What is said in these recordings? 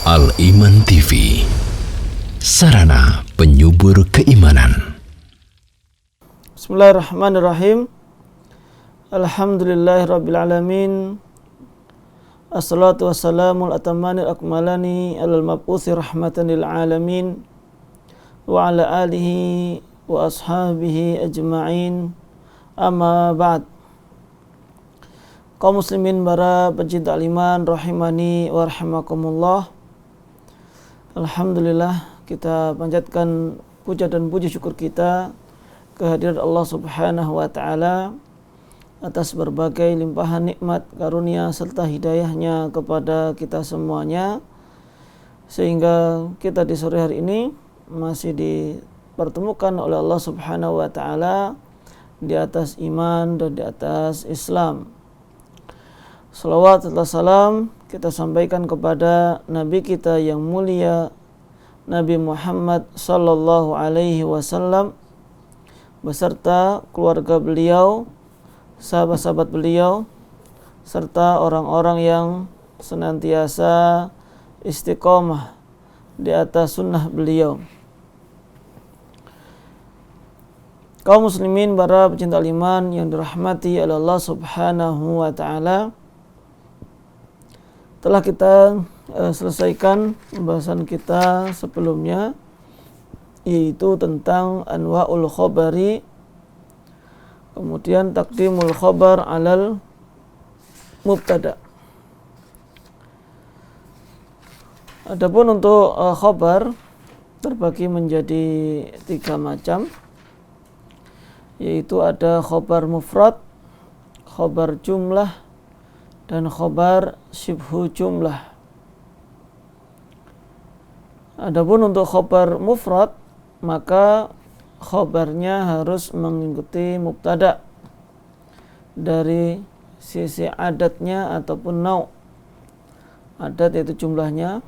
Al-Iman TV, sarana penyubur keimanan. Bismillahirrahmanirrahim. Alhamdulillahirrabbilalamin. Assalatu wassalamul atamanil akmalani alal mab'uthi rahmatan lil alamin wa ala alihi wa ashabihi ajma'in. Amma ba'd. Kaum muslimin para pecinta iman rahimani wa rahimakumullah. Alhamdulillah, kita panjatkan puja dan puji syukur kita kehadirat Allah Subhanahu wa taala atas berbagai limpahan nikmat, karunia serta hidayahnya kepada kita semuanya, sehingga kita di sore hari ini masih dipertemukan oleh Allah Subhanahu wa taala di atas iman dan di atas Islam. Salawat serta salam kita sampaikan kepada Nabi kita yang mulia, Nabi Muhammad sallallahu alaihi wasallam, beserta keluarga beliau, sahabat-sahabat beliau, serta orang-orang yang senantiasa istiqomah di atas sunnah beliau. Kaum muslimin para pecinta iman yang dirahmati oleh Allah Subhanahu wa taala, telah kita selesaikan pembahasan kita sebelumnya, yaitu tentang anwa'ul khabari, kemudian taqdimul khabar alal mubtada. Adapun untuk khabar terbagi menjadi 3 macam, yaitu ada khabar mufrad, khabar jumlah, dan khabar syibhu jumlah. Adapun untuk khabar mufrad, maka khabarnya harus mengikuti mubtada dari sisi adatnya ataupun nau'. Adat yaitu jumlahnya,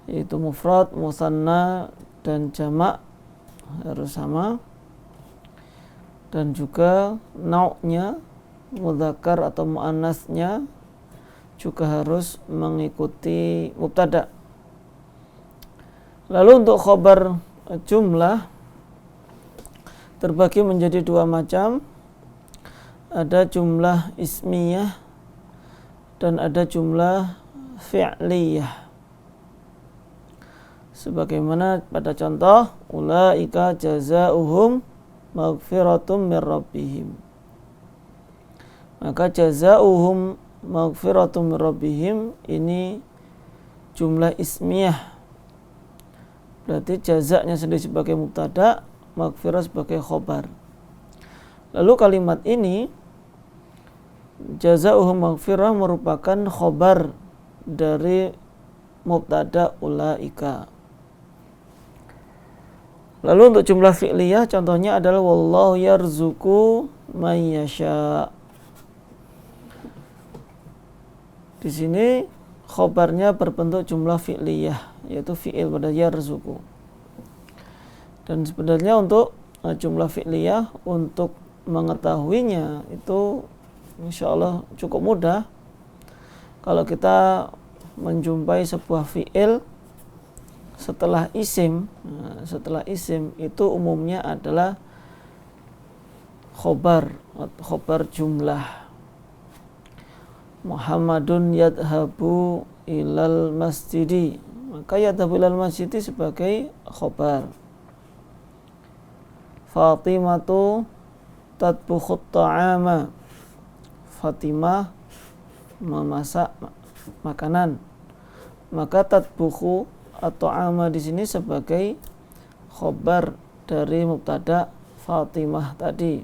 yaitu mufrad, musanna, dan jamak harus sama, dan juga nau'nya, mudzakkar atau muannasnya juga harus mengikuti mubtada. Lalu untuk khabar jumlah terbagi menjadi 2 macam. Ada jumlah ismiyah dan ada jumlah fi'liyah. Sebagaimana pada contoh, ulaika jazaohum maghfiratum mir rabbihim. Maka jazaohum maghfiratum mir rabbihim ini jumlah ismiyah. Berarti jazaknya sendiri sebagai mubtada, maghfirah sebagai khobar. Lalu kalimat ini, jazaohum maghfirah, merupakan khobar dari mubtada ulaika. Lalu untuk jumlah fi'liyah, contohnya adalah wallahu yarzuqu may yasha. Di sini khobarnya berbentuk jumlah fi'liyah, yaitu fi'il pada yarzuqu. Dan sebenarnya untuk jumlah fi'liyah, untuk mengetahuinya itu insyaallah cukup mudah. Kalau kita menjumpai sebuah fi'il setelah isim, setelah isim itu umumnya adalah khobar jumlah. Muhammadun yadhabu ilal masjidi, maka yadhabu ilal masjidi sebagai khobar. Fatimatu tatbukhut ta'ama, Fatimah memasak makanan, maka tatbukhu atau ama di sini sebagai khobar dari mubtada Fatimah tadi.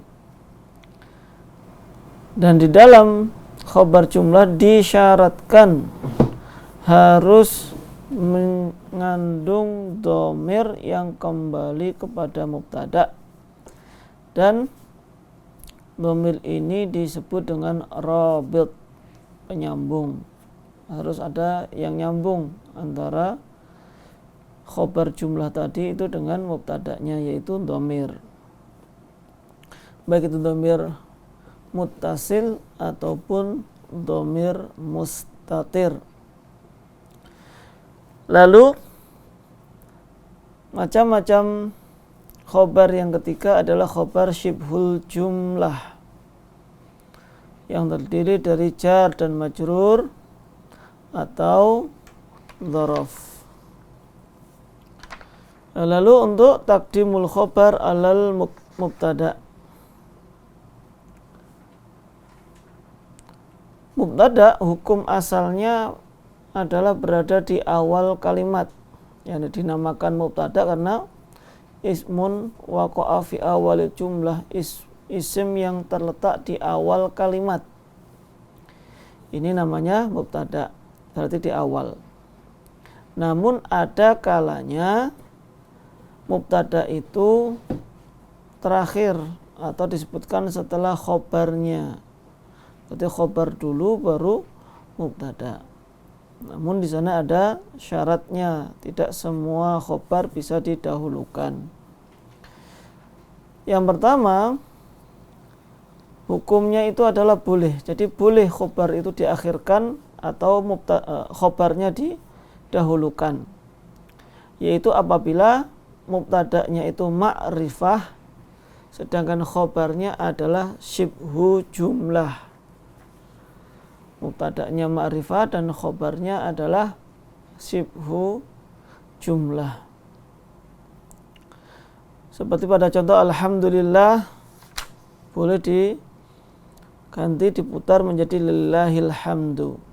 Dan di dalam khobar jumlah disyaratkan harus mengandung dhamir yang kembali kepada mubtada, dan dhamir ini disebut dengan rabit, penyambung. Harus ada yang nyambung antara khobar jumlah tadi itu dengan mubtadanya, yaitu dhamir. Baik itu dhamir muttasil ataupun dhamir mustatir. Lalu macam-macam khobar yang ketiga adalah khobar syibhul jumlah yang terdiri dari jar dan majrur atau dzaraf. Lalu untuk taqdimul khobar alal mubtada. Mubtada hukum asalnya adalah berada di awal kalimat, yang dinamakan mubtada karena ismun waqa'a fi awalil jumlah, isim yang terletak di awal kalimat. Ini namanya mubtada, berarti di awal. Namun ada kalanya mubtada itu terakhir atau disebutkan setelah khobarnya. Berarti khobar dulu baru mubtada. Namun di sana ada syaratnya, tidak semua khobar bisa didahulukan. Yang pertama, hukumnya itu adalah boleh. Jadi boleh khobar itu diakhirkan atau khobarnya didahulukan. Yaitu apabila mubtada'nya itu ma'rifah sedangkan khobarnya adalah syibhu jumlah. Mubtada'nya ma'rifah dan khobarnya adalah syibhu jumlah. Seperti pada contoh alhamdulillah, boleh diganti, diputar menjadi lillahil hamdu.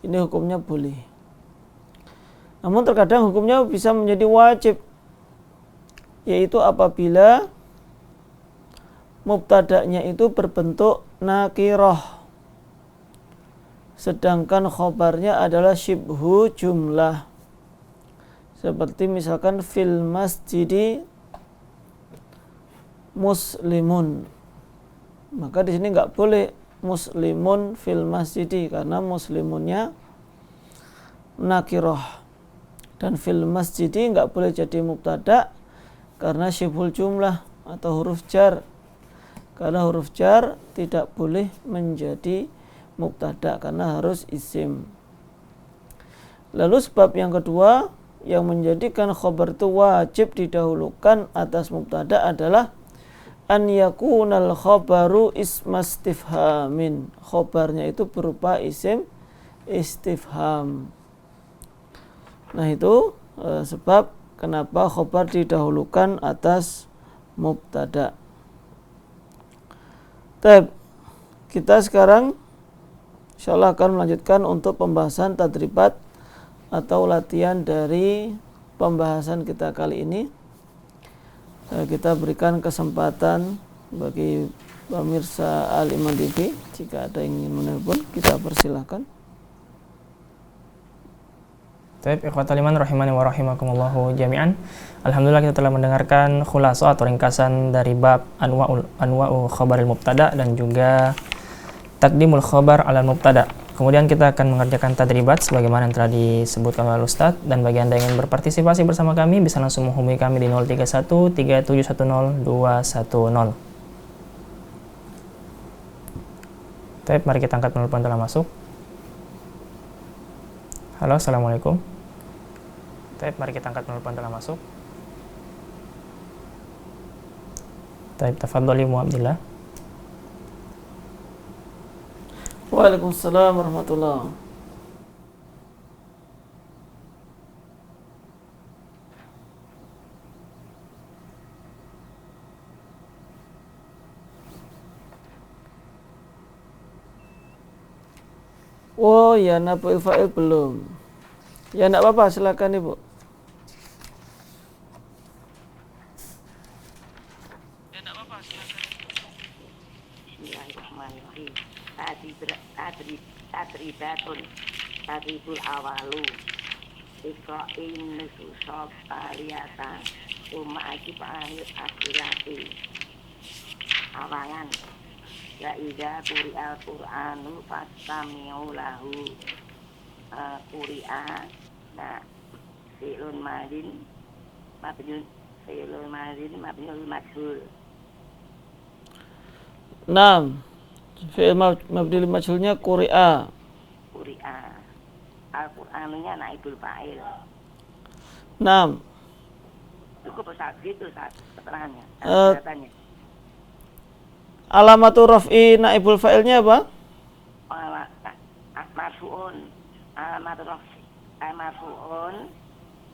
Ini hukumnya boleh. Namun terkadang hukumnya bisa menjadi wajib, yaitu apabila mubtada'nya itu berbentuk nakirah sedangkan khobarnya adalah syibhu jumlah. Seperti misalkan fil masjidi muslimun. Maka di sini nggak boleh muslimun fil masjidi karena muslimunnya nakirah. Dan fil masjidi nggak boleh jadi mubtada karena syibhul jumlah atau huruf jar. Karena huruf jar tidak boleh menjadi mubtada karena harus isim. Lalu sebab yang kedua yang menjadikan khobar itu wajib didahulukan atas mubtada adalah an yakunal khobaru ismastifhamin. Khobarnya itu berupa isim istifham. Nah itu sebab kenapa khobar didahulukan atas mubtada. Kita sekarang insyaallah akan melanjutkan untuk pembahasan tadribat atau latihan dari pembahasan kita kali ini. Kita berikan kesempatan bagi pemirsa Al-Iman TV, jika ada yang ingin menelpon kita persilahkan. Baik, ikhwatal iman rahimani wa rahimakumullahu jami'an. Alhamdulillah kita telah mendengarkan khulasa atau ringkasan dari bab anwa'u khabaril mubtada dan juga taqdimul khabar alal mubtada. Kemudian kita akan mengerjakan tadribat sebagaimana yang telah disebutkan oleh Ustaz, dan bagi Anda yang ingin berpartisipasi bersama kami bisa langsung menghubungi kami di 031 3710 210. Baik, mari kita angkat penelpon telah masuk. Halo, assalamualaikum. Baik, mari kita angkat penelpon telah masuk. Baik, tafadholi Mu Abdillah. Waalaikumsalam warahmatullahi. Oh ya, nabu'il fa'il belum. Ya enggak apa-apa, silakan Ibu. Bismillahirrahmanirrahim. Tadribatun tadribul awalu ikra'in nususab aliyatan uma'aki akhirati awangan ya idza quri'al qur'anu fastami'u lahu quri'a na fi'lun madin mabniul majhul. Naam. Fi'il mabni lil majhulnya quri'a. Al-Qur'annya naibul fa'il. Naam. Cukup Ustaz, gitu Ustaz keterangannya. Katanya. Alamatu raf'i naibul fa'ilnya apa? Marfu'un. Alamatu raf'i marfu'un.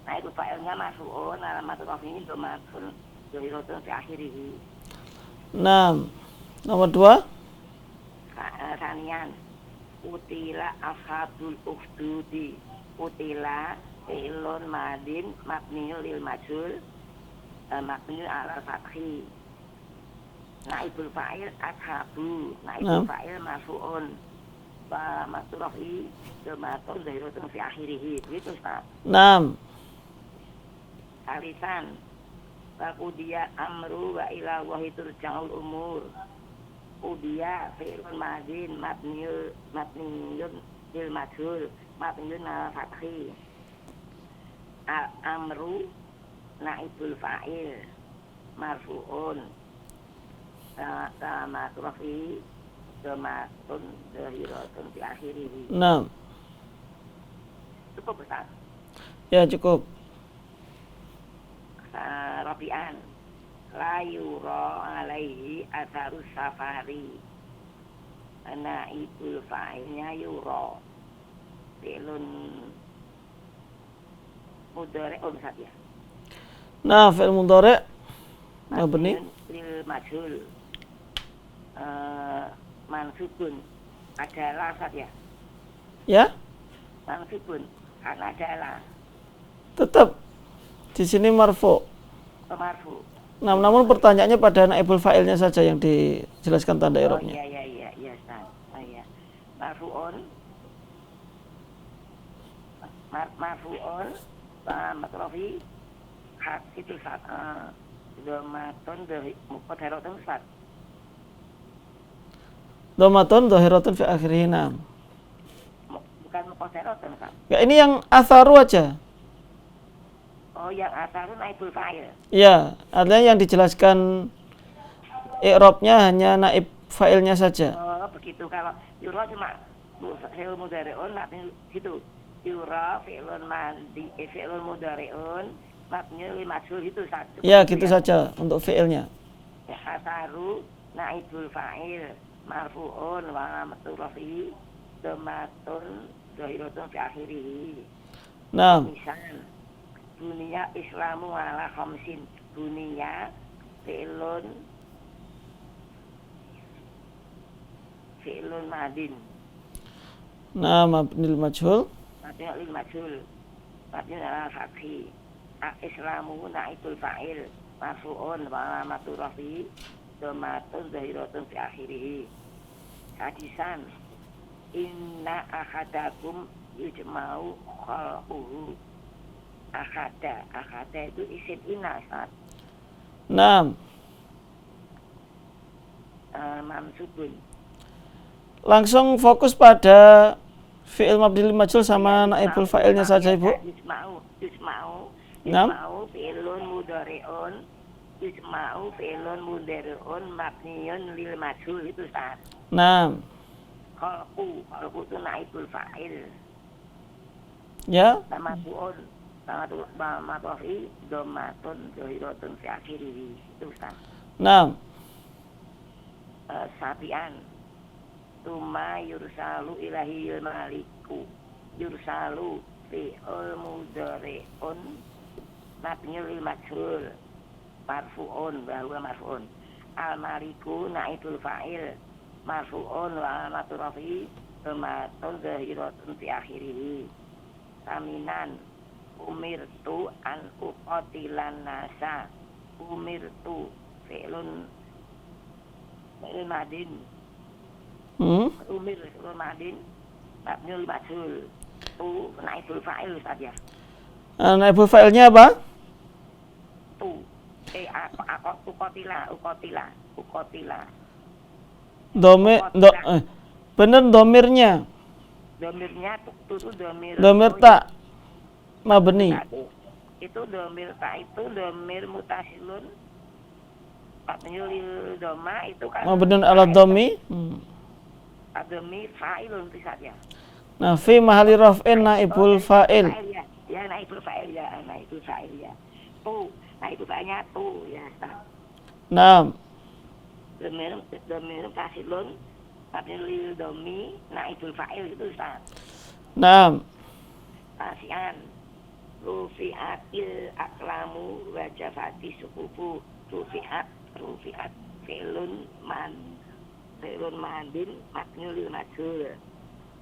Naibul fa'ilnya marfu'un. Alamatu raf'i dhamatun dhahiratun fi akhirih. Naam. Nomor 2. Sanian. Utila ashabul ukhdudi. Utila fi'lun madin mabniun lil majhul mabniun ala fathi. Naibul fa'il ashabu. Naibul fa'il marfu'un. Wa maturafi dhamatun dhahiratun fi akhirih. Gitu Ustaz. Naam. Alisan. Wa qudiya amru wa ila wahi turja'ul umur. Qudiya fi'lun madin mabniun lil majhul mabniun ala fathi. Amru naibul fa'il marfu'un sama rafi dhamatun dhahiratun fi akhirih. Naam. Cukup Ustaz. Ya, cukup. Rabi'an la yura alaihi atharus safari. Naibul fa'ilnya yura fi'lun mudhari'un Ustaz ya. Nah, fi'il mudhari' mabni lil majhul mansubun adalah Ustaz ya. Ya, Mansubun karena adalah tetap di sini marfu. marfu. Nah, namun pertanyaannya pada naibul fa'ilnya saja yang dijelaskan tanda Oh i'rabnya. iya Ustaz. Oh iya. Marfu'un marfu'un matrofi hak itu Ustaz. Dhamatun dari mukaddaratun Ustaz. Dhamatun dhahiratun fi akhirih. Naam. Bukan mukaddaratun Ustaz. Ya, ini yang atharu aja. Oh, yang asarun naibul fa'il. Ya, artinya yang dijelaskan i'rabnya hanya naib fa'ilnya saja. Oh, begitu. Kalau yura cuma fi'il mudhari'un mabni gitu. Yura fi'lun madi fi'lun mudhari'un mabni lil majhul itu satu. Ya, gitu saja untuk fi'ilnya. Ya, asaru naibul fa'il marfu'un wa alamatu rafi'i dhamatun dhahiratun fi akhirih. Nah, Misal dunia Islamu ala khamsin. Dunia fi'lun madin mabnil majhul. mabni lil majhul mabni ala fathi. Islamu naibul fa'il marfu'un wa alamatu rafi'i dhamatun dhahiratun fi akhirih. Hadisan inna ahadakum yujma'u khalquhu. Akhada itu isim inna Ustaz. Naam. Mansubun. Langsung fokus pada fi'il mabnil majhul sama naibul fa'ilnya saja, Ibu. Yusma'u Naam. fi'lun mudhari'un. Yusma'u fi'lun mudhari'un mabniyun lil majhul itu Ustaz. Naam. Khalqu itu naibul fa'il. Ya. Marfu'un matofi dhamatun dhahiratun fi akhirih itu Ustaz. Naam. Sabian tuma yursalu ilahil maliku. Yursalu fi'ul mudhari'un mabniun lil majhul marfu'un bahwa marfu'un. Al maliku naibul fa'il marfu'un wa alamatu rafi dhamatun dhahiratun fi akhirih. Saminan umirtu an uqatilan nasa. Umirtu fi'lun madin. Umir fi'lun madin mabniul majhul. Tu naibul fa'il Ustaz ya. Naibul fa'ilnya apa? Tu uqatila. Bener domirnya. Domirnya tu domir. Domir tak mabni. Itu domir tak itu domir mutasilun. Mabniul doma itu kan Mabniun ala dhammi. Adami fa'ilun Ustaz ya. Nah, fi mahalli raf'in naibul fa'il. Ya, ya naibul fa'il ya, naibul fa'il ya. Tu, naibul fa'ilnya tu ya, Ustaz. Naam. Domir kasilun mabniul domi naibul fa'il itu Ustaz. Naam. Kasihan rufi'atil aklamu wajafati sukufu rufi'at fi'lun mandin mabniul majhul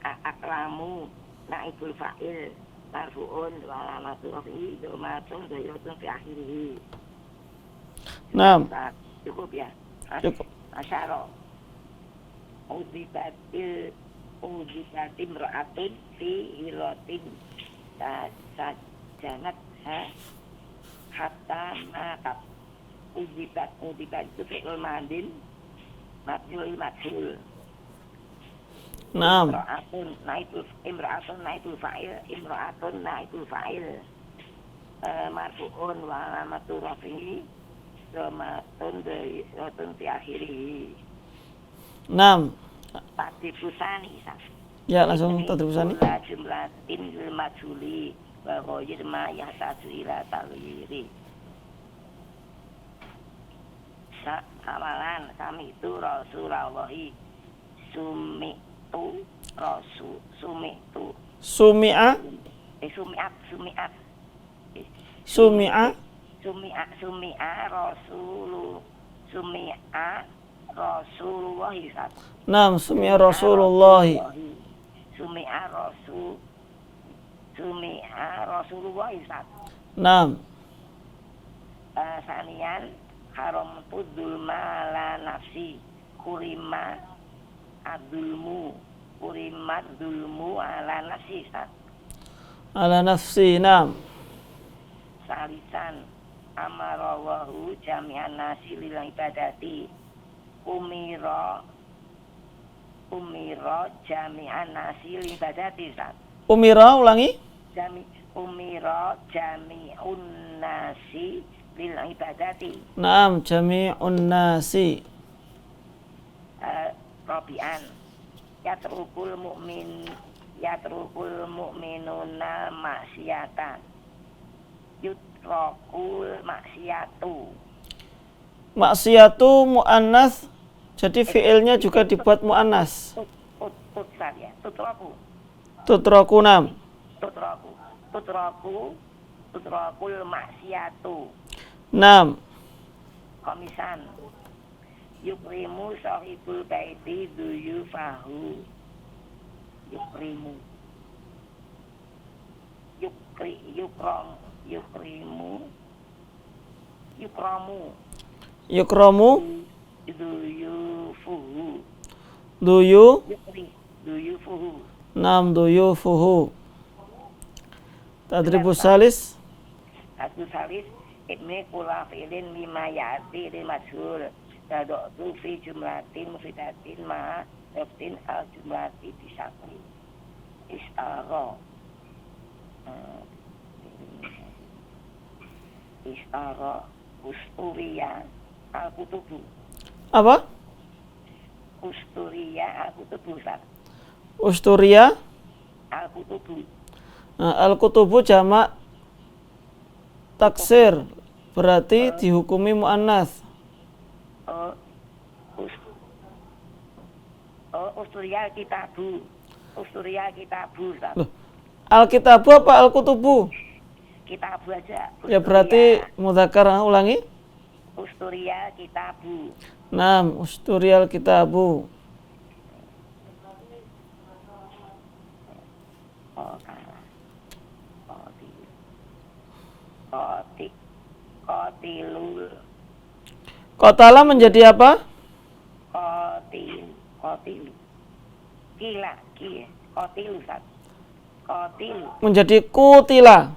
aklamu naibul fa'il marfu'un wa alamatu rafi'i dhamatun dhahiratun fi akhirih. Naam. Cukup ya. Cukup. Asyara udibatim ra'atun fi hilatin sajanat hatta makat udibat itu fi'il mandin mabniul majhul. Naam. Imra'atun naibul fa'il marfu'un wa alamatu rafi'i dhamatun fi akhirih. Naam. Tadrib busani Ya, langsung tadrib busani. Jumlatin lil majhuli wa ghayr ma yahtaju ila taghyiri. Amalan kami itu Rasulullahi sumi'tu Sumi'a. Rasulullah Naam, sumi'a Rasulullah. Sumi'a Rasulullah Naam. Sanian haram tudulma ala nafsi kurimat dulmu ala nafsi Ala nafsi. Naam. Salisan amarawahu jami'an nasi lil ibadati umira jami'an nasi lil ibadati Umira, ulangi. Umira jami'un nasi lil ibadati. Naam, jami'un nasi. Rabi'an yatrukul mu'minuna maksiatan yutrakul maksiatu. Maksiatu mu'annas, jadi fi'ilnya juga dibuat mu'annas. Ya, Tutraku. Naam. Tutrakul maksiatu. Naam. Komisan yukrimu sahibul baiti duyufahu. Yukrimu duyufuhu. Naam, duyufuhu. Tadribus salis. Tadribus salis ibni kula fi'lin mimma ya'ti lil majhul tad'u fi jumlatin mufidatin ma raftin al jumlati bisakri istara usturiya al-kutubu. Apa? Usturiya al-kutubu. Usturia al-kutubu. Nah, al-kutubu jamak taksir, berarti dihukumi mu'annas. Usturia kitabu. Loh, al-kitabu apa al-kutubu? Kitabu aja. Ya berarti mudzakkar. Ulangi. Usturia kitabu. Naam, usturial kitabu. Qatala menjadi apa? Qatil. Qatil. Menjadi kutila.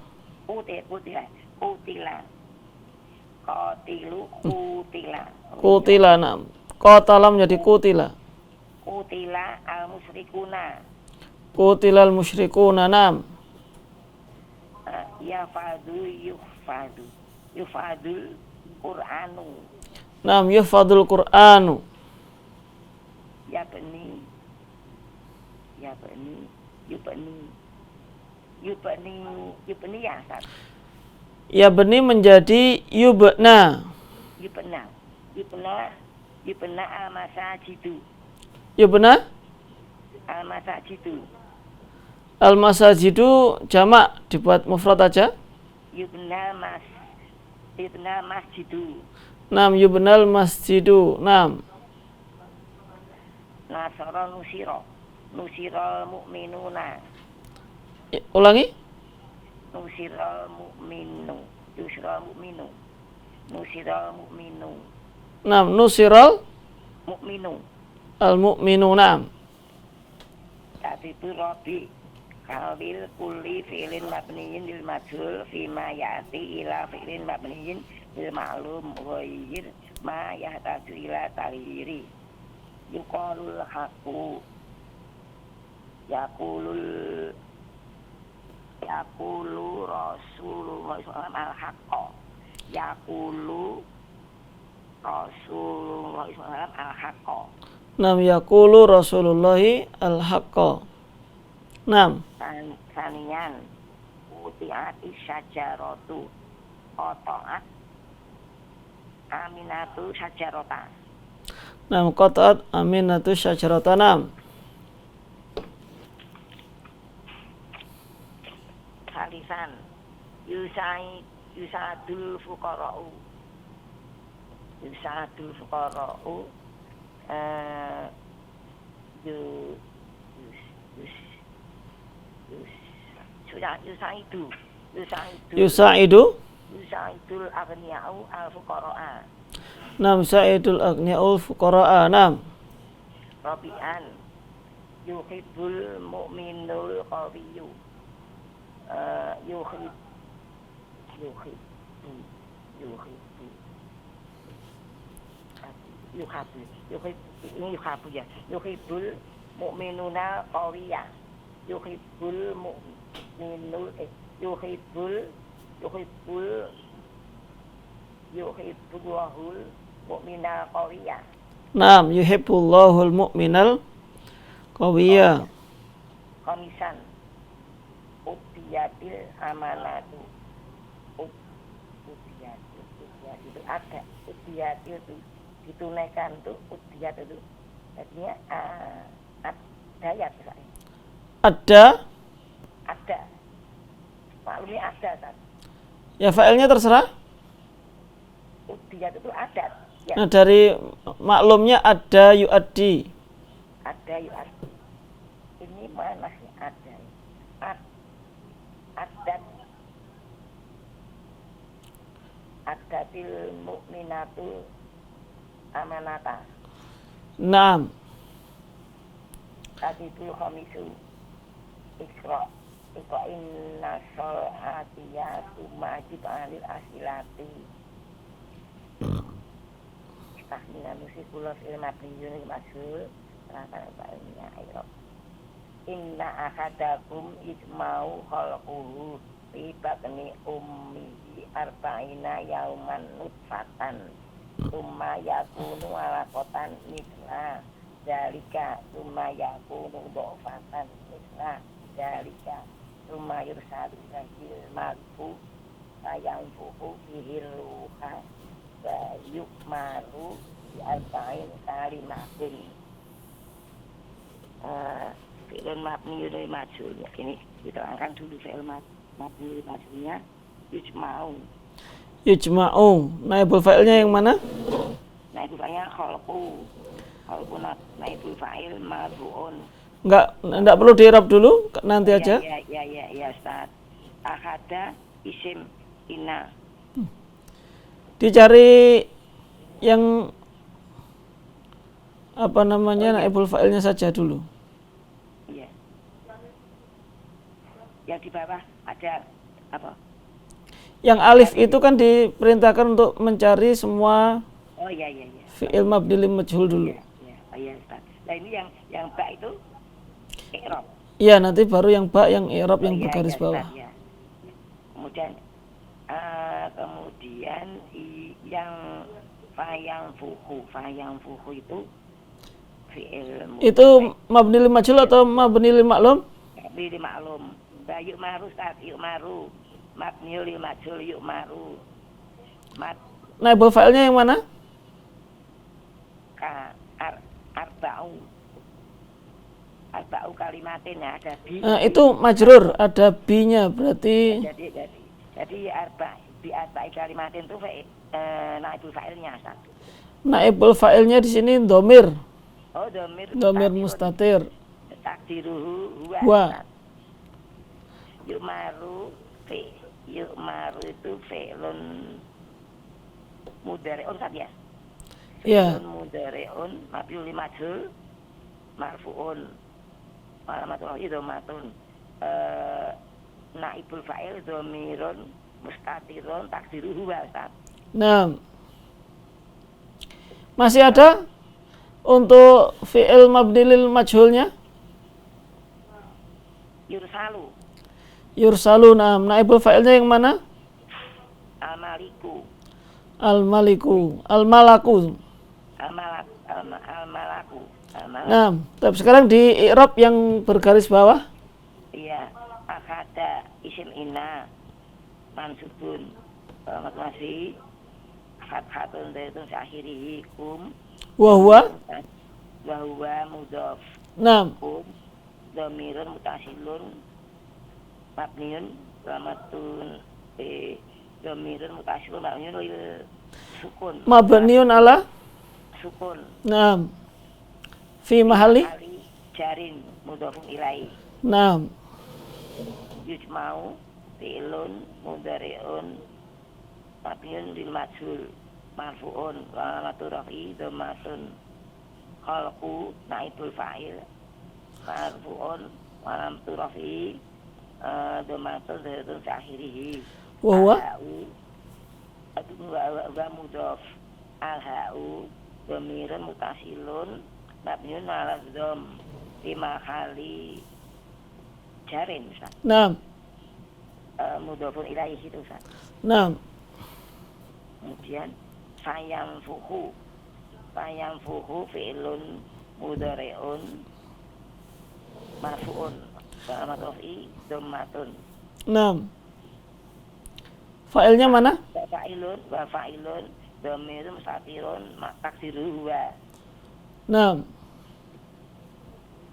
Kutila. Naam. Qatala menjadi kutila. Kutila al-musyrikuna. Kutilal musyrikuna. Naam. Yufadul Qur'anu. Naam, yufadul Qur'anu. Ya bani Yubni ya Ustaz. Ya beni menjadi yubna. Yubna al-masajidu. Yubna Al-masajidu. al-masajidu jamak dibuat mufrad aja. Yubna masjidu. Nam yubnal masjidu. Nam. Nasara nusira. Nusiral mu'minuna. Ulangi. Nusiral mu'minu. Nusiral mu'minu. Nusiral mu'minu. Nam nusiral Mu'minu. al-mu'minu. Nam. Tadi itu Robi. Kawil kulli fi'lin mabniyin lil majhul fima ya'ti ila fi'lin mabniyin lil ma'lum ghair ma yahtaju ila tariri. Yuqalul haqu yaqulu Rasulullah SAW al-haqqa. Yaqulu Rasulullah SAW al-haqqa. Nam yaqulu Rasulullah al-haqqa. Nam. Sanian utiati syajaratu qata'at aminatu syajarata. Nam qata'at aminatu syajarata. Nam. Salisan yusadul fuqara'u. Yusadul fuqara'u Yusaidu Yusaidul aghniya'u al-fuqara'a. Nam sa'idul aghniya'ul fuqara'a. Nam. Rabi'an yuhibbul mu'minul qawiyyu. Yuhibbul mu'minuna qawiyya. Yuhibbul mu'minul yuhibbullahul mu'minal qawiyya. Nam yuhibbullahul mu'minal qawiyya. Khamisan ubiyatil amanatu. Ubiyat itu ada. Ubiyat itu ditunaikan tuh. Ubiyat itu artinya ada ya saya. Ada maklumnya ada kan. ya fa'ilnya terserah. Ubiyat itu adat ya. Nah dari maklumnya ada yu'addi. Ada yu'addi. Ini mana sih ada? Adat. Adatil mu'minatu amanata. Naam. Tadibul khamisu. Iqra inna shol'atiyatu majib alil asilati. Tahmina nusikullah fil mabniyun masul. Terangkan baiknya ayo. Inna akadakum ismau khalquhu fi batni ummihi arba'ina yauman nutfatan. Summa yakunu alaqatan misla dalika. Summa yakunu dhofatan misla dalika. Summa yursalu ilahil marfu sayangfuhu fihil ruha bayuk maru di arba'in kalimatin. Fi'il mabni dari majhul. Ini diterangkan dulu fi'il mabni majhulnya yujma'u. Yujma'u. Naibul fa'ilnya yang mana? Naibul fa'ilnya khalqu. Khalqu naibul fa'il marfu'un. Enggak perlu di-i'rab dulu, nanti aja. Ya Ustaz. Akhada isim inna. Dicari yang apa namanya naibul fa'ilnya saja dulu. Iya. Yang di bawah ada apa? Yang alif itu kan diperintahkan untuk mencari semua Iya. fi'il mabni lil majhul dulu. Iya Ustaz. Nah ini yang ba itu i'rab. Iya, nanti baru yang ba yang i'rab yang bergaris bawah. Ustaz, ya. Kemudian yang fayang fuhu itu fi'il Itu mabni lil majhul atau mabni lil maklum? mabni li maklum. Ba yuk maru Ustaz, yuk maru. Mabniul lil majhul yuk maru. Naibul fa'ilnya yang mana? Arba'u kalimatin ya, ada bi. Itu majrur, ada bi-nya berarti. Jadi arba'i kalimatin itu naibul fa'ilnya Ustaz. Naibul fa'ilnya di sini domir. Oh, Domir mustatir. Takdiruhu Wa. Yu'maru itu fi'lun mudhari'un Ustaz ya. Ya. Mudhari'un mabniun lil majhul marfu'un alamatul idhomatun naibul fa'il dhamirun mustatirun takdiruhu wa Ustaz. Nah, masih ada untuk fi'il mabni lil majhulnya? Yursalu. Nah, naibul fa'ilnya yang mana? Al-maliku. Nah, tapi sekarang di i'rab yang bergaris bawah. Iya, akhada isim inna mansubun masih fathatun zaitun akhirihi kum Wa huwa mudhaf. Nah, Kum dhamirun mutasilun mabniun lamatun dhamirun mutasilun mabniun lil sukun. mabniun ala Sukun. Nah, fi mahali. Jarin mudhafun ilaihi. Nah, Yujma'u fi'lun mudhari'un mabniun lil majhul marfu'un wa alamatu raf'i dhammatun. Khalqu naibul fa'il marfu'un wa alamatu raf'i dhammatun zaitun akhirihi. wa huwa wa mudhaf. Al-ha'u dhamirun mutasilun mabniun 'ala dhamm fi mahali jarin Ustaz. Nah, Mudhafun ilaihi itu Ustaz. nah, Kemudian sayamfuhu fi'lun mudhari'un marfu'un wa alamatu raf'i dhammatun. nah. Fa'ilnya mana? Wa fa'ilun dhamirun mustatirun takdiruhu wa. Nah,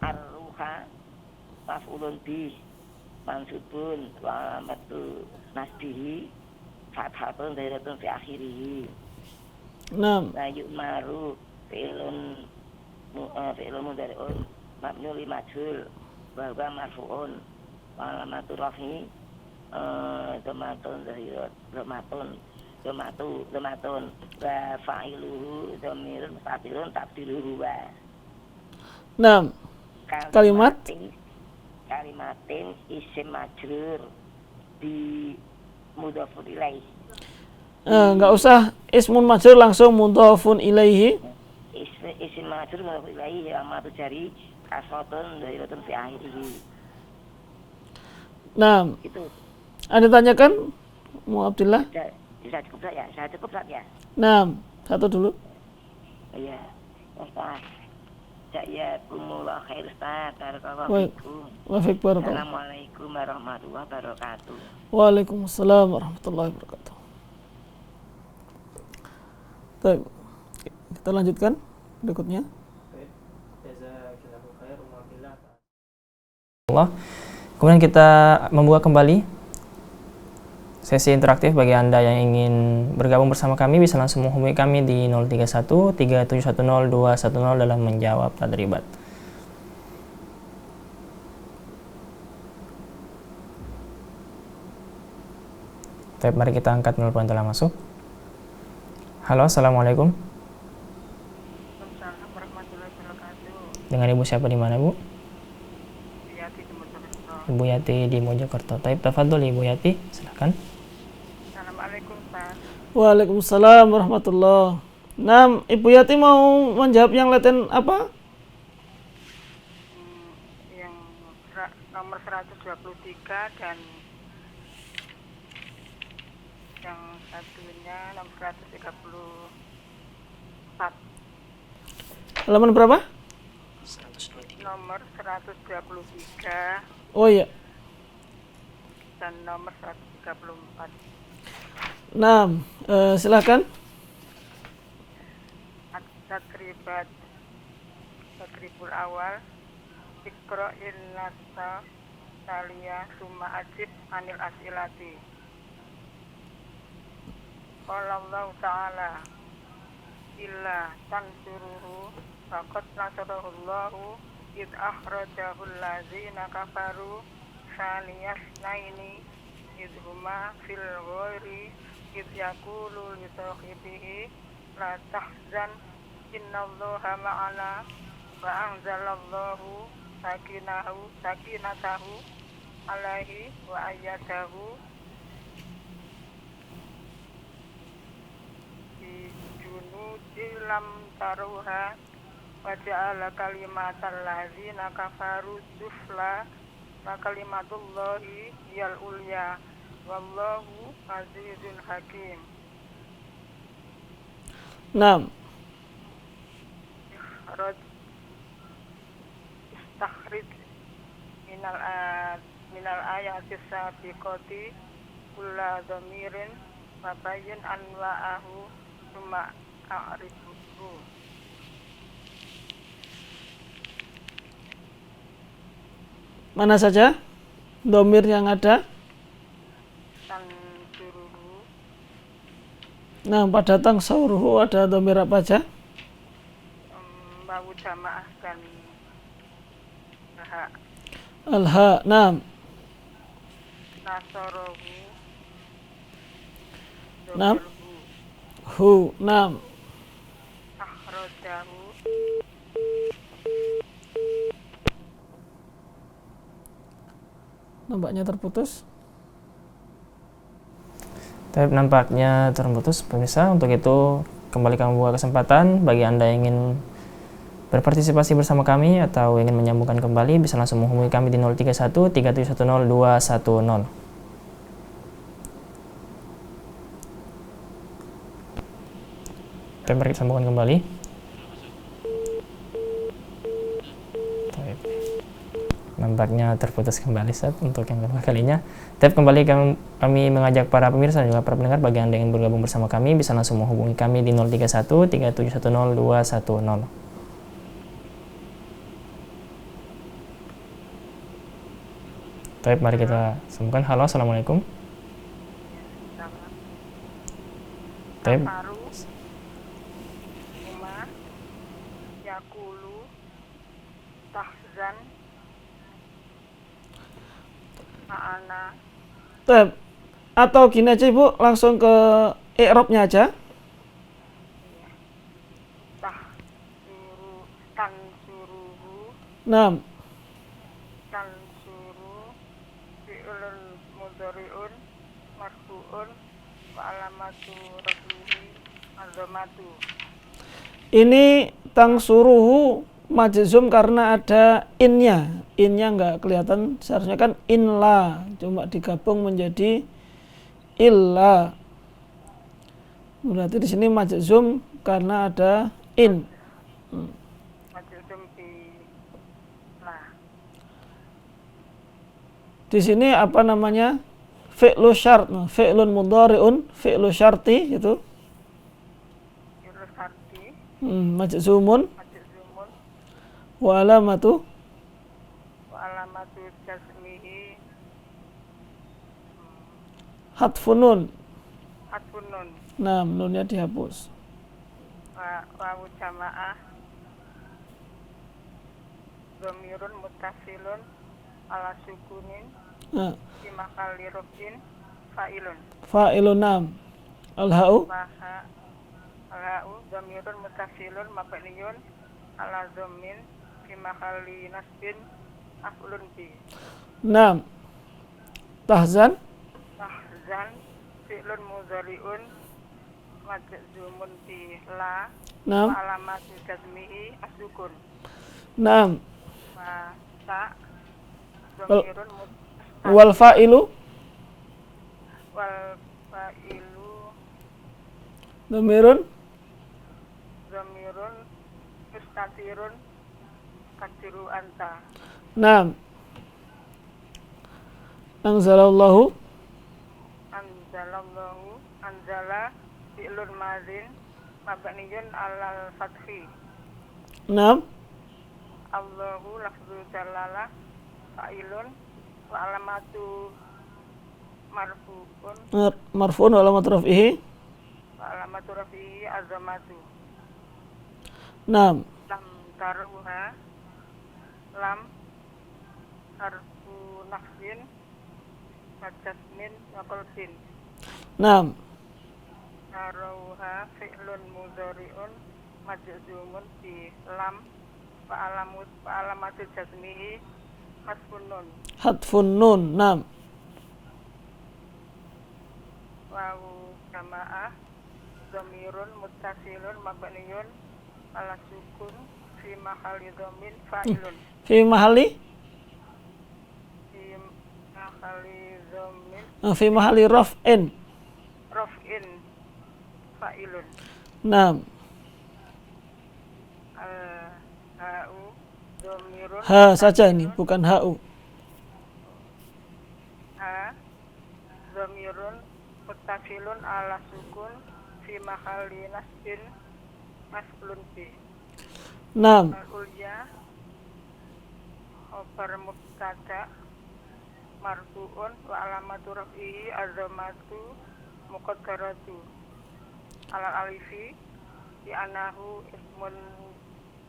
Ar-ruha maf'ulun bih mansubun wa alamatu nasbihi fathatun dhairatun fi akhirih. nah. La yu'maru fi'lun mudhari'un mabniun lil majhul wa huwa marfu'un wa alamatu raf'i dhamatun wa fa'iluhu dhamirun mustatirun takdiruhu wa. Nah, kalimatin isim majrur di mudhafun ilaih. Nggak usah ismun majrur, langsung mudhafun ilaihi. Isim majrur mudhafun ilaih alamatu jari kasratun dhairatun fi akhirih. Nah, Itu Anda tanyakan Mu Abdillah. bisa cukup ya? Saya cukup ya? Nah, satu dulu. Iya. Ustaz. Jazakumullah khair Ustaz. Barakallahu Baik. fikum. Wa fiik barakallahu. Assalamualaikum warahmatullahi wabarakatuh. Waalaikumsalam warahmatullahi wabarakatuh. Baik. Kita lanjutkan berikutnya. Allah. Kemudian kita membuka kembali sesi interaktif. Bagi Anda yang ingin bergabung bersama kami bisa langsung menghubungi kami di 031 3710 210 dalam menjawab tadribat. Baik, mari kita angkat telepon telah masuk. Halo, assalamualaikum. Waalaikumsalam warahmatullahi wabarakatuh. Dengan ibu siapa di mana, Bu? Yati di Mojokerto. Ibu Yati di Mojokerto. Taib, tafadhol Ibu Yati, silakan. Assalamualaikum Pak. Waalaikumsalam warahmatullahi. Nah, Ibu Yati mau menjawab yang latin apa? Yang nomor 123 dan yang satunya nomor 134. Halaman berapa? nomor 123 Oh iya. dan nomor 134. Nah, silakan. Takribul awal Iqra'il nasa Talia summa ajib anil asilati. Qala Allah Ta'ala illa tansuruhu faqad nasarahu Allahu id akhrajahu allazina kafaru saniyas naini id huma fil ghori id yaqulu li sahibihi la tahzan innallaha ma'ana wa anzalallahu sakinatahu alaihi wa ayyadahu bi junudi lam taruha wa ja'ala kalimatal ladzina kafaru sufla wa kalimatullahi hiyal ulya wallahu azizun hakim. Nah, Istakhrij minal ayatis sabiqati kulla dhamirin wa bayyin anwa'ahu summa a'rifuhu. mana saja domir yang ada? Tansuruhu Nah, pada tangsuruhu ada domir apa aja? Wawu jamaah dan hak. Al-ha. Nah, Nasorohu Nam. Domirhu hu. Nah, Akhrojahu nampaknya terputus. Tapi nampaknya terputus pemirsa. Untuk itu kembali kami buka kesempatan bagi Anda yang ingin berpartisipasi bersama kami atau ingin menyambungkan kembali, bisa langsung menghubungi kami di 031 3710 210. Mari kita sambungkan kembali. Nampaknya terputus kembali Ustaz untuk yang kedua kalinya. Tapi kembali kami mengajak para pemirsa dan juga para pendengar, bagi Anda yang ingin bergabung bersama kami bisa langsung menghubungi kami di 031 3710 210. Baik, mari kita sambungkan. Halo, assalamualaikum. Baik, Kafaru Uma Yakulu Tahzan Ma'ana. Tep. Atau gini aja Ibu, langsung ke i'rabnya aja. Tansuruhu Nah, Tansuru fi'lun mudhari'un marfu'un wa alamatu rafihi azamatu. ini tangsuruhu majzum karena ada innya. Innya nggak kelihatan, seharusnya kan inla, cuma digabung menjadi illa. Berarti di sini majzum karena ada in. Majzum bi lah. Di sini apa namanya? Fi'lu syart, fi'lun mudhari'un, fi'lu syarti gitu. Fi'lun syarti Majzumun majzumun wa alamatu wa alamatu jazmihi hatfun nun. hatfun nun Nah, nunnya dihapus. wa wawu jamaah dhamirun muttasilun ala sukunin Nah, fi mahalli rafin fa'ilun fa'ilun nam. Al-ha'u wa Al-ha'u dhamirun muttasilun mabniyun ala dhammin fi mahalli nasbin af'ulun bi. nam. Tahzan Tahzan fi'lun mudhari'un majzumun bi la nam. wa alamatu jazmihi as-sukun Nam. wa ta dhamirun muttasil Wal fa'ilu wal fa'ilu dhamirun dhamirun mustatirun takdiru anta. Naam. Anzalallahu. Anzala fi'lun madin mabniyun alal fathi. Naam. Allahu lafzu jalalah fa'ilun wa alamatu marfu'un Marfu'un wa alamat raf'ihi. wa alamatu rafi'i azamatu. Naam. Lam taruha lam harfu nafsin wa jasmin wa qalbin. Naam. Taruha fi'lun mudhari'un majzumun bi lam wa alamatu jasmihi hasfun nun. Hadfun nun. Naam. Wawu jamaah dhamirun muttasilun mabniyun ala sukun fi mahalli dhamin fa'ilun. Fi mahali. Fi mahalli dhamin Fi mahali raf'in. raf'in fa'ilun. Naam. Ha'u dhamirun Ha saja ini, bukan ha'u. ha dhamirun muttasilun ala sukun fi mahalli nasbin maf'ulun bi. Naam. Al-ulya khabar mubtada marfu'un wa alamatu raf'ihi az-dhammatu muqaddaratu ala alifi bi anahu ismun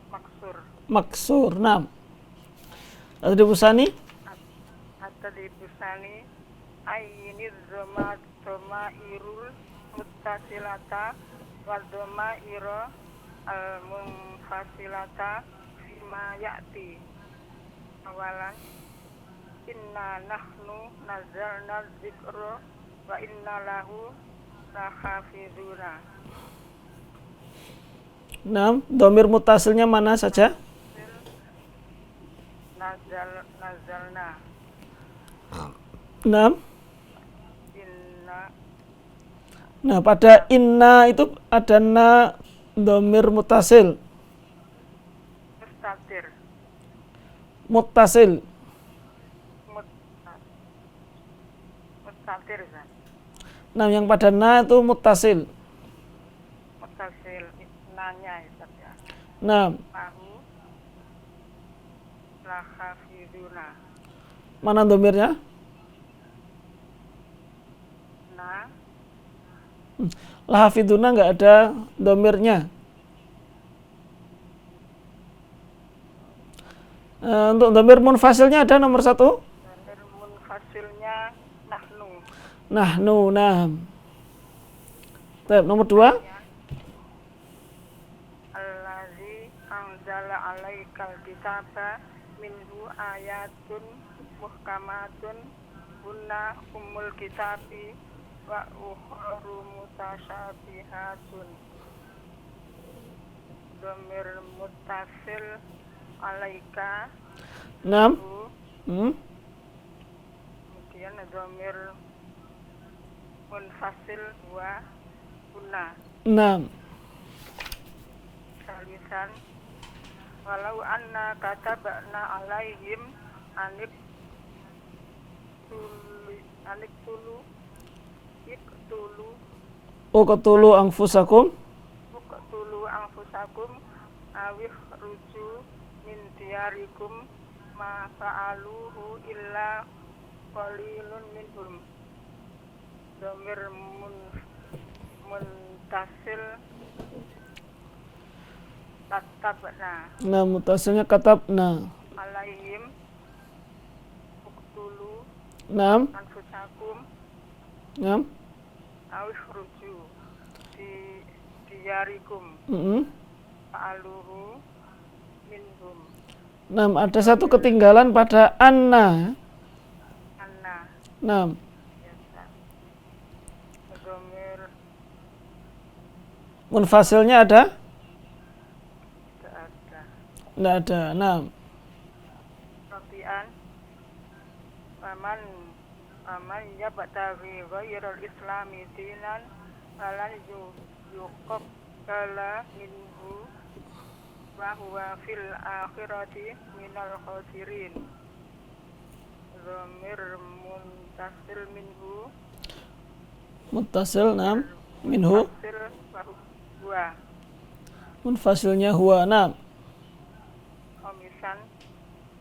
maksur. Maksur. Naam. Tadi busani. Hatta di busani ayini dhamairul muttasilata wa dhamaira al-munfasilata fima ya'ti. Awalan inna nahnu nazzalna dzikra wa inna lahu lahafizuna. Naam. Dhamir mutasilnya mana saja? Nazalna Naam. inna Nah, pada inna itu ada na dhamir mutasil. mustatir Muttasil. mustatir kan Nah, yang pada na itu muttasil. mutasil nanya ya. Nah, Mahu lahafizuna. mana dhamirnya? Na Lahafiduna nggak ada dhamirnya. Untuk dhamir munfasilnya ada nomor 1. dhamir munfasilnya nahnu. Nahnu. Nah. Nomor 2. Allazi anzala alaikal kitaba minhu ayatun muhkamatun hunna ummul kitabi wa ukharu mutasyabihatun. Dhamir muttasil alaika 6. hu, kemudian dhamir munfasil wa hunna. 6. Salisan walau anna katabna alaihim anib tulu iktulu Uqtulu anfusakum. anfusakum awih ruju min diyarikum ma fa'aluhu illa qalilun minhum. Dhamir muntasil katabna Nah, mutasilnya katabna. alaihim uktulu 6. anfusakum 6. awih ruju di diyarikum fa'aluhu minhum. 6. Ada satu ketinggalan pada anna. Anna 6. biasa. Dhamir Munfasilnya ada? tidak ada. Tidak ada. 6. Rafi'an Aman yabtaghi ghairal islami dinan falan yuqbala minhu wa huwa fil akhirati minal khosirin. Dhamir muntasil minhu Muttasil nam minhu muntasil wa huwa munfasilnya huwa nam. Omisan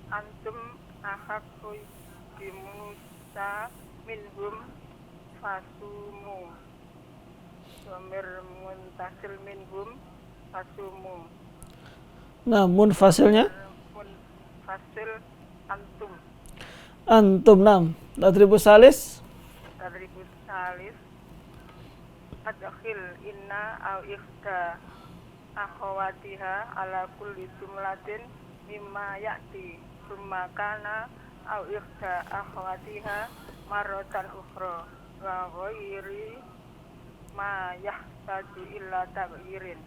antum ahakku bimusa minhum fasumu. Dhamir muntasil minhum fasumu. Nah, munfasilnya Munfasil antum. antum nam. Tadribus salis Tadribus salis adkhil inna au ikhda akhawatiha ala kulli jumlatin mimma ya'ti summa kana au ikhda akhawatiha marratan ukhra wa ghairi ma yahtaju illa tabyirin.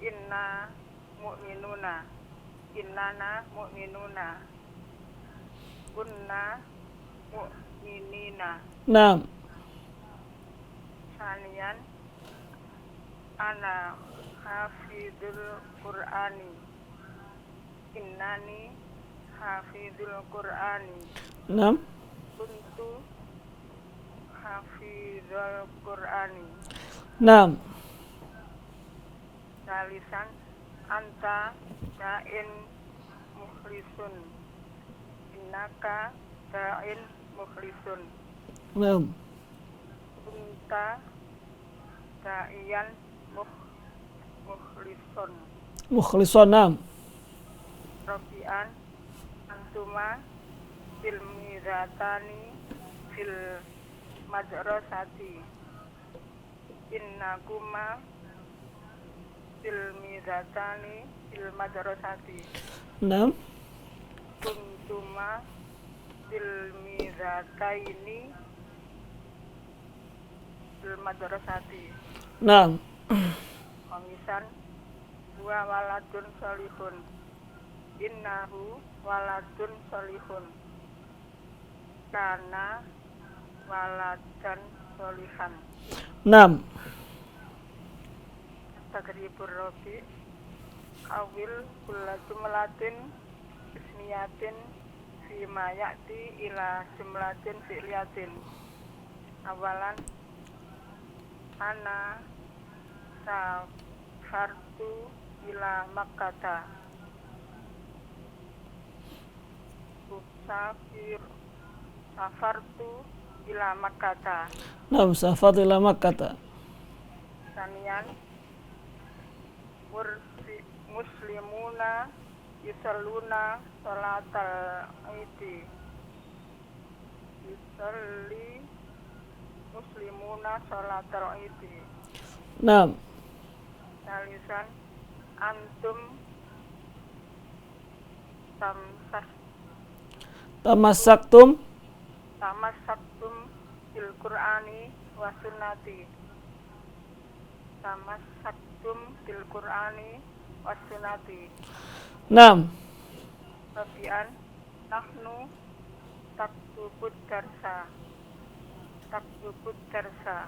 Inna mu'minuna innana mu'minuna kunna mu'minina. nam. Sanian ana hafidul Qur'ani innani hafidul Qur'ani Nam. kuntu hafidul Qur'ani. Nam. Salisan anta da'in mukhlisun innaka da'in mukhlisun Nam. kunta da'iyan mukhlisun. Mukhlison nam. Robian antuma fil mizatani fil madrasati innakuma fil mizatani fil madrasati Nam. kuntuma fil mizataini fil madrasati. Nam. Komisan huwa waladun solihun innahu waladun solihun kana waladan solihan. Nam. Tadribur robi awil kulla jumlatin ismiyatin fima ya'ti ila jumlatin fi'liyatin. Awalan ana safartu ila Makkata safartu ila Makkata. Nam. Safat ila Makkah. Sanian muslimuna yusalluna sholatal idi. Yusalli muslimuna sholatal idi. Nam. Salisan antum Tamassaktum tamassaktum bil Qur'ani wa sunnati. Tamassaktum bil Qur'ani wa sunnati. Nam. Rabian nahnu taktubud darsa. Taktubud darsa.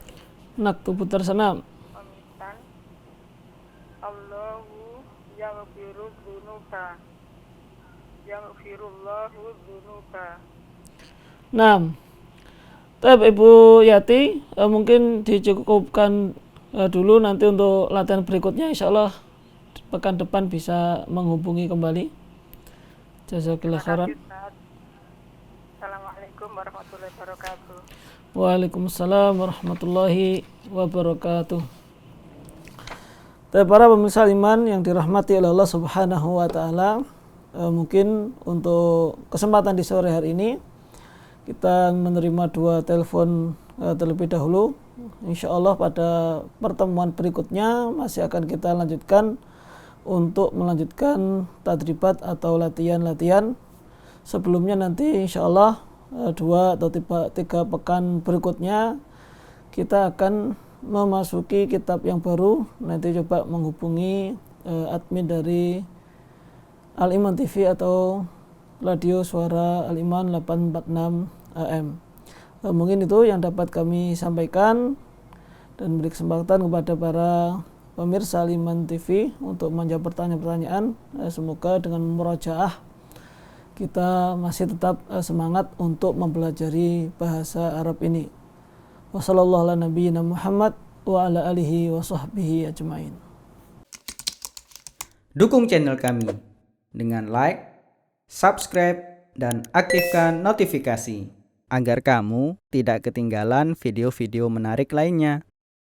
Naktubu tersenam. Pemitan Allahu yaghfiru dzunuba. Yaghfirullahu dzunuba. Nam. Tapi Ibu Yati, mungkin dicukupkan dulu, nanti untuk latihan berikutnya insya Allah pekan depan bisa menghubungi kembali. Jazakillah khairan. Assalamualaikum warahmatullahi wabarakatuh. Waalaikumsalam warahmatullahi wabarakatuh. Para pemirsa iman yang dirahmati oleh Allah Subhanahu wa taala, mungkin untuk kesempatan di sore hari ini kita menerima 2 telepon terlebih dahulu. Insya Allah pada pertemuan berikutnya masih akan kita lanjutkan untuk melanjutkan tadribat atau latihan-latihan. Sebelumnya nanti insya Allah 2 atau 3 pekan berikutnya kita akan memasuki kitab yang baru. Nanti coba menghubungi admin dari Al-Iman TV atau radio suara Al-Iman 846 AM. Mungkin itu yang dapat kami sampaikan, dan beri kesempatan kepada para pemirsa Liman TV untuk menjawab pertanyaan-pertanyaan. Semoga dengan murajaah kita masih tetap semangat untuk mempelajari bahasa Arab ini. Wassallallahu ala nabiyyina Muhammad wa ala alihi wa sahbihi ajmain. Dukung channel kami dengan like, subscribe, dan aktifkan notifikasi agar kamu tidak ketinggalan video-video menarik lainnya.